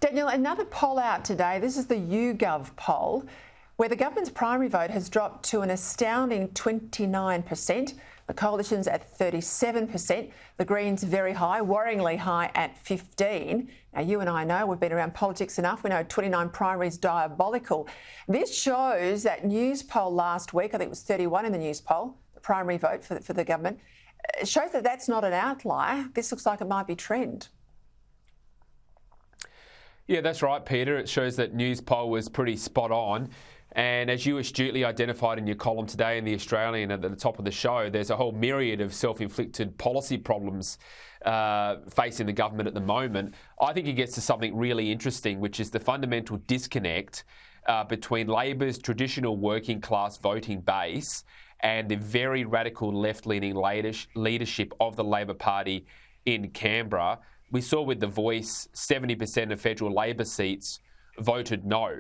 Daniel, another poll out today. This is the YouGov poll, where the government's primary vote has dropped to an astounding 29%. The Coalition's at 37%. The Greens very high, worryingly high at 15%. Now, you and I know, we've been around politics enough. We know 29 primary is diabolical. This shows that news poll last week, I think it was 31 in the news poll, the primary vote for the government. It shows that that's not an outlier. This looks like it might be trend. Yeah, that's right, Peter. It shows that news poll was pretty spot on. And as you astutely identified in your column today in The Australian at the top of the show, there's a whole myriad of self-inflicted policy problems facing the government at the moment. I think it gets to something really interesting, which is the fundamental disconnect between Labor's traditional working class voting base and the very radical left-leaning leadership of the Labor Party in Canberra. We saw with The Voice, 70% of federal Labor seats voted no.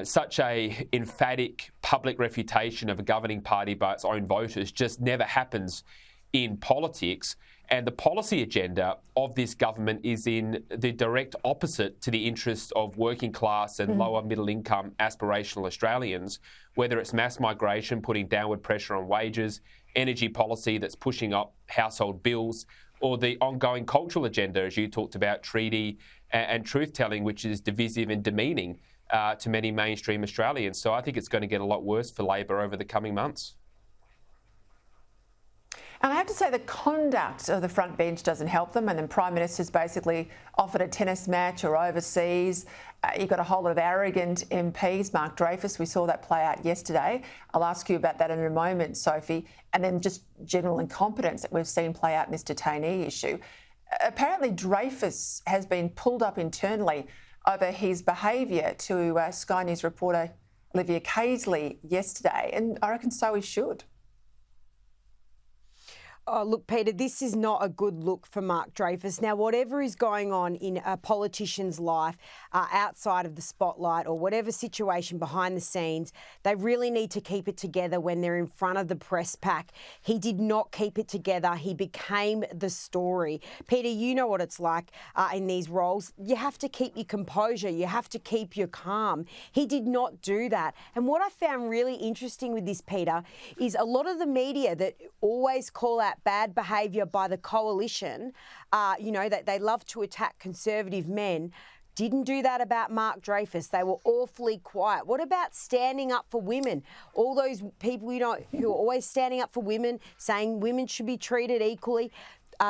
Such a emphatic public refutation of a governing party by its own voters just never happens in politics. And the policy agenda of this government is in the direct opposite to the interests of working class and lower middle income aspirational Australians, whether it's mass migration putting downward pressure on wages, energy policy that's pushing up household bills, or the ongoing cultural agenda, as you talked about, treaty and truth-telling, which is divisive and demeaning to many mainstream Australians. So I think it's going to get a lot worse for Labor over the coming months. And I have to say the conduct of the front bench doesn't help them. And then Prime Minister's basically offered a tennis match or overseas. You've got a whole lot of arrogant MPs. Mark Dreyfus, we saw that play out yesterday. I'll ask you about that in a moment, Sophie. And then just general incompetence that we've seen play out in this detainee issue. Apparently Dreyfus has been pulled up internally over his behaviour to Sky News reporter Olivia Caisley yesterday. And I reckon so he should. Oh, look, Peter, this is not a good look for Mark Dreyfus. Now, whatever is going on in a politician's life outside of the spotlight or whatever situation behind the scenes, they really need to keep it together when they're in front of the press pack. He did not keep it together. He became the story. Peter, you know what it's like in these roles. You have to keep your composure. You have to keep your calm. He did not do that. And what I found really interesting with this, Peter, is a lot of the media that always call out bad behaviour by the coalition, that they love to attack conservative men, didn't do that about Mark Dreyfus. They were awfully quiet. What about standing up for women? All those people, who are always standing up for women, saying women should be treated equally.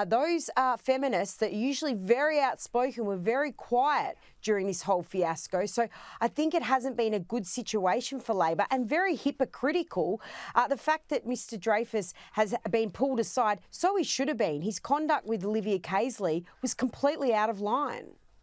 Those feminists that are usually very outspoken were very quiet during this whole fiasco. So I think it hasn't been a good situation for Labor and very hypocritical. The fact that Mr Dreyfus has been pulled aside, so he should have been. His conduct with Olivia Caisley was completely out of line.